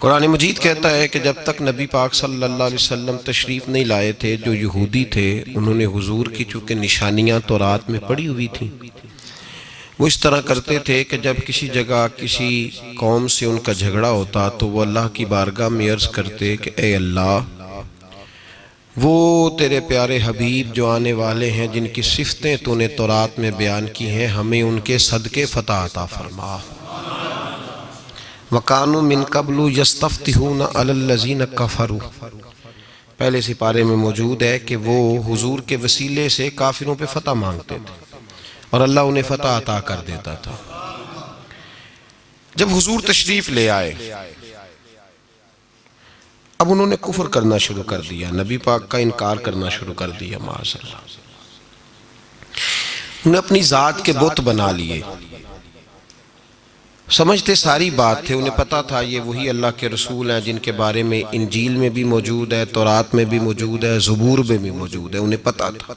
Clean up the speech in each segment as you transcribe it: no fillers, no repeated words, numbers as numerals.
قرآن مجید کہتا ہے کہ جب تک نبی پاک صلی اللہ علیہ وسلم تشریف نہیں لائے تھے، جو یہودی تھے انہوں نے حضور کی چونکہ نشانیاں تورات میں پڑی ہوئی تھیں، وہ اس طرح کرتے تھے کہ جب کسی جگہ کسی قوم سے ان کا جھگڑا ہوتا تو وہ اللہ کی بارگاہ میں عرض کرتے کہ اے اللہ، وہ تیرے پیارے حبیب جو آنے والے ہیں جن کی صفتیں تو نے تورات میں بیان کی ہیں، ہمیں ان کے صدقے فتح عطا فرما۔ وَقَانُوا مِن قَبْلُ يَسْتَفْتِحُونَ عَلَى الَّذِينَ كَفَرُوا، پہلے سپارے میں موجود ہے کہ وہ حضور کے وسیلے سے کافروں پہ فتح مانگتے تھے اور اللہ انہیں فتح عطا کر دیتا تھا۔ جب حضور تشریف لے آئے، اب انہوں نے کفر کرنا شروع کر دیا، نبی پاک کا انکار کرنا شروع کر دیا، معاذ اللہ۔ انہوں نے اپنی ذات کے بت بنا لیے، سمجھتے ساری بات تھے، انہیں پتا تھا یہ وہی اللہ کے رسول ہیں جن کے بارے میں انجیل میں بھی موجود ہے، تورات میں بھی موجود ہے، زبور میں بھی موجود ہے، انہیں پتا تھا،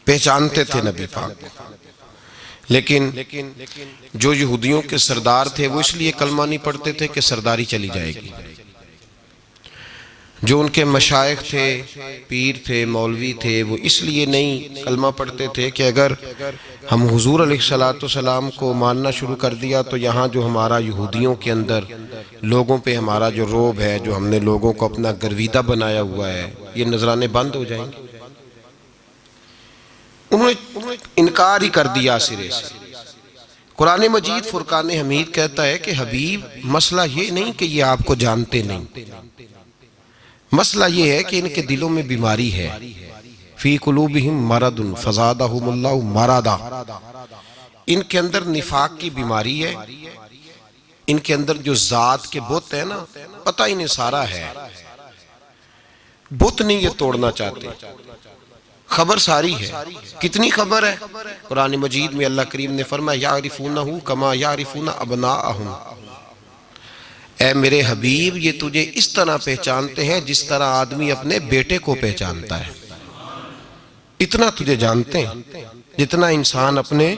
پہچانتے تھے نبی پاک کو۔ لیکن جو یہودیوں کے سردار تھے وہ اس لیے کلمہ نہیں پڑھتے تھے کہ سرداری چلی جائے گی، جو ان کے مشائخ تھے، پیر تھے، مولوی تھے، وہ اس لیے نہیں کلمہ پڑھتے تھے کہ اگر ہم حضور علیہ السلام کو ماننا شروع کر دیا تو یہاں جو ہمارا یہودیوں کے اندر لوگوں پہ ہمارا جو روب ہے، جو ہم نے لوگوں کو اپنا گرویدہ بنایا ہوا ہے، یہ نذرانے بند ہو جائیں گے۔ انہوں نے انکار ہی کر دیا سرے سے۔ قرآن مجید فرقان حمید کہتا ہے کہ حبیب، مسئلہ یہ نہیں کہ یہ آپ کو جانتے نہیں، مسئلہ یہ ہے کہ ان کے دلوں میں بیماری ہے، فی قلوبہم مرض فزادہم اللہ مرضا، ان کے اندر نفاق کی بیماری ہے، ان کے اندر جو ذات کے بت ہے نا، پتہ انہیں سارا ہے، بت نہیں یہ توڑنا چاہتے، خبر ساری ہے۔ کتنی خبر ہے؟ قرآن مجید میں اللہ کریم نے فرمایا یعرفونہ کما یعرفون ابناءہم، اے میرے حبیب، یہ تجھے اس طرح پہچانتے ہیں جس طرح آدمی اپنے بیٹے کو پہچانتا ہے، اتنا تجھے جانتے ہیں جتنا انسان اپنے،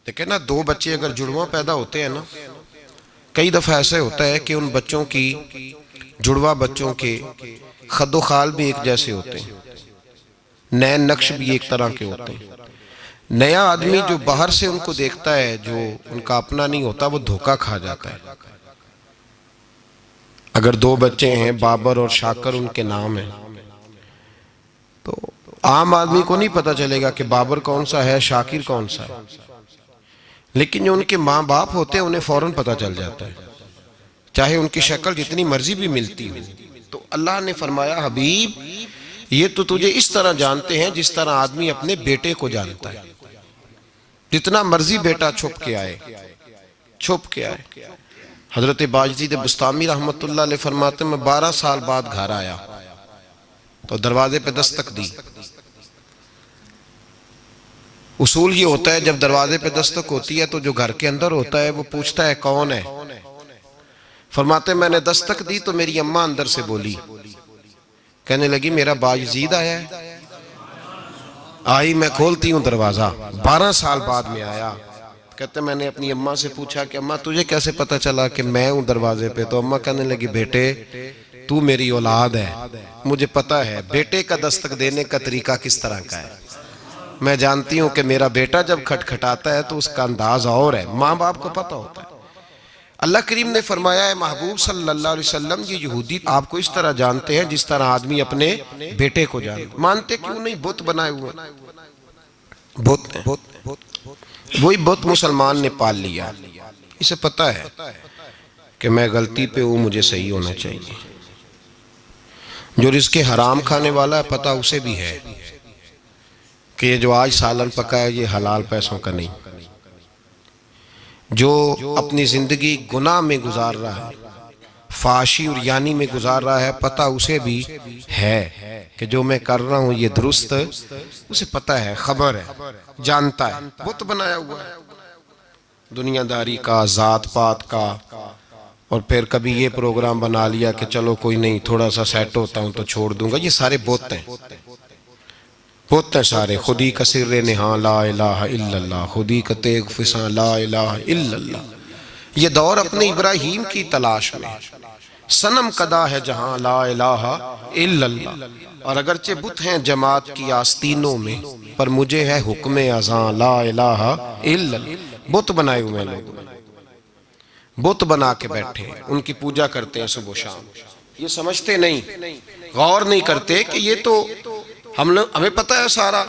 دیکھیں نا، دو بچے اگر جڑواں پیدا ہوتے ہیں نا، کئی دفعہ ایسے ہوتا ہے کہ ان بچوں کی، جڑواں بچوں کے خد و خال بھی ایک جیسے ہوتے ہیں، نین نقش بھی ایک طرح کے ہوتے ہیں۔ نیا آدمی جو باہر سے ان کو دیکھتا ہے، جو ان کا اپنا نہیں ہوتا، وہ دھوکہ کھا جاتا ہے۔ اگر دو بچے ہیں، بابر اور شاکر ان کے نام ہیں، تو عام آدمی کو نہیں پتا چلے گا کہ بابر کون سا ہے، شاکر کون سا ہے، لیکن جو ان کے ماں باپ ہوتے ہیں انہیں فوراً پتا چل جاتا ہے، چاہے ان کی شکل جتنی مرضی بھی ملتی ہو۔ تو اللہ نے فرمایا حبیب، یہ تو تجھے اس طرح جانتے ہیں جس طرح آدمی اپنے بیٹے کو جانتا ہے، جتنا مرضی بیٹا چھپ کے آئے، چھپ کے آئے۔ حضرت باجدید بستامی رحمت اللہ علیہ فرماتے ہیں میں 12 سال بعد گھر آیا تو دروازے پہ دستک دی۔ اصول یہ ہوتا ہے جب دروازے پہ دستک ہوتی ہے تو جو گھر کے اندر ہوتا ہے وہ پوچھتا ہے کون ہے؟ فرماتے ہیں میں نے دستک دی تو میری اماں اندر سے بولی، کہنے لگی میرا باجدید آیا ہے۔ آئی، میں کھولتی ہوں دروازہ، 12 سال بعد میں آیا۔ کہتے میں نے اپنی اماں سے پوچھا کہ اماں تجھے کیسے پتا چلا کہ میں ہوں دروازے پہ؟ تو اماں کہنے لگی بیٹے تو میری اولاد ہے، مجھے پتا ہے بیٹے کا دستک دینے کا طریقہ کس طرح کا ہے، میں جانتی ہوں کہ میرا بیٹا جب کھٹکھٹاتا ہے تو اس کا انداز اور ہے، ماں باپ کو پتا ہوتا ہے۔ اللہ کریم نے فرمایا ہے محبوب صلی اللہ علیہ وسلم، یہ یہودی آپ کو اس طرح جانتے ہیں جس طرح آدمی اپنے بیٹے کو جانتے، مانتے کیوں نہیں؟ بت بنائے ہوئے، بت ہیں، وہی بت مسلمان نے پال لیا، اسے پتا ہے کہ میں غلطی پہ ہوں، مجھے صحیح ہونا چاہیے۔ جو رزق حرام کھانے والا ہے پتا اسے بھی ہے کہ یہ جو آج سالن پکا ہے یہ حلال پیسوں کا نہیں۔ جو اپنی زندگی گناہ میں گزار رہا ہے، فحاشی اور یانی میں گزار رہا ہے، پتا اسے بھی ہے کہ جو میں کر رہا ہوں یہ درست، اسے پتا ہے، خبر ہے، جانتا ہے۔ بت بنایا ہوا ہے دنیا داری کا، ذات پات کا، اور پھر کبھی یہ پروگرام بنا لیا کہ چلو کوئی نہیں تھوڑا سا سیٹ ہوتا ہوں تو چھوڑ دوں گا، یہ سارے بت ہیں، بت ہیں سارے۔ خودی کا سر نہاں لا الہ الا اللہ، خودی کا تیغ فساں لا الہ الا اللہ، یہ دور اپنے ابراہیم کی تلاش میں، صنم کدا ہے جہاں لا الہ الا اللہ، اور اگرچہ بت ہیں جماعت کی آستینوں میں، پر مجھے ہے حکم اذاں لا الہ الا اللہ۔ بت بنائے ہوئے لوگ، بت بنا کے بیٹھے ہیں، ان کی پوجا کرتے ہیں صبح و شام، یہ سمجھتے نہیں، غور نہیں کرتے کہ یہ تو ہمیں پتہ ہے سارا۔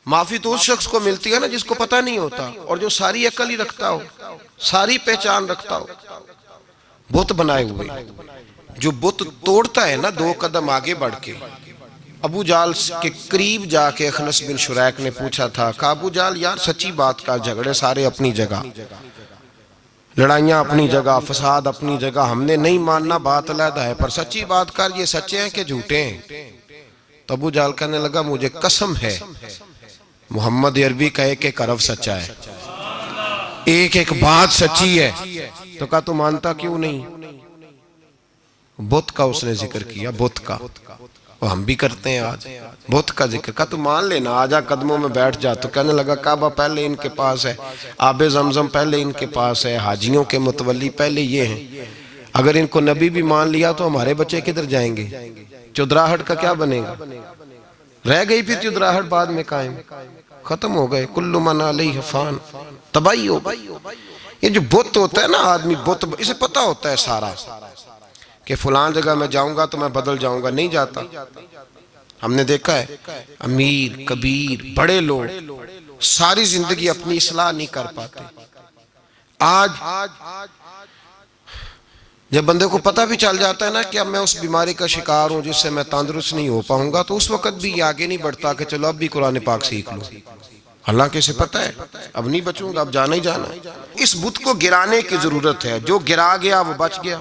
معافی تو اس شخص کو ملتی ہے نا جس کو پتہ نہیں ہوتا، اور جو ساری عقل ہی رکھتا ہو، ساری پہچان رکھتا ہو۔ بت بنائے ہوئے، جو بت توڑتا ہے نا 2 قدم آگے بڑھ کے، ابو جال کے قریب جا کے اخنس بن شریک نے پوچھا تھا کہ ابو جال یار سچی بات کا، جھگڑے سارے اپنی جگہ، لڑائیاں اپنی جگہ، فساد اپنی جگہ، ہم نے نہیں ماننا بات علیحدہ ہے، پر سچی بات کر، یہ سچے ہیں کہ جھوٹے ہیں؟ تو ابو جال کہنے لگا مجھے قسم ہے محمد عربی کا ایک ایک حرف سچا ہے، ایک ایک بات سچی ہے۔ تو کہا تو مانتا کیوں نہیں؟ بت کا اس نے ذکر کیا، بت کا، وہ ہم بھی کرتے ہیں آج، بت کا ذکر۔ کہا تو مان لینا، آجا قدموں میں بیٹھ جا۔ تو کہنے لگا کعبہ پہلے ان کے پاس ہے، آب زمزم پہلے ان کے پاس ہے، حاجیوں کے متولی پہلے یہ ہیں، اگر ان کو نبی بھی مان لیا تو ہمارے بچے کدھر جائیں گے؟ چودراہٹ کا کیا بنے گا؟ رہ گئی پھر چودراہٹ بعد میں قائم، ختم ہو گئے، کل من علیہ فان، تباہی ہو گئی۔ یہ جو بت ہوتا ہے نا آدمی، بت اسے پتہ ہوتا ہے سارا کہ فلان جگہ میں جاؤں گا تو میں بدل جاؤں گا، نہیں جاتا۔ ہم نے دیکھا ہے امیر کبیر بڑے لوگ ساری زندگی اپنی اصلاح نہیں کر پاتے۔ آج جب بندے کو پتہ بھی چل جاتا ہے نا کہ اب میں اس بیماری کا شکار ہوں جس سے میں تندرست نہیں ہو پاؤں گا، تو اس وقت بھی یہ آگے نہیں بڑھتا کہ چلو اب بھی قرآن پاک سیکھ لوں، حالانکہ اسے پتہ ہے اب نہیں بچوں گا، اب جانا ہی جانا ہے۔ اس بت کو گرانے کی ضرورت ہے، جو گرا گیا وہ بچ گیا۔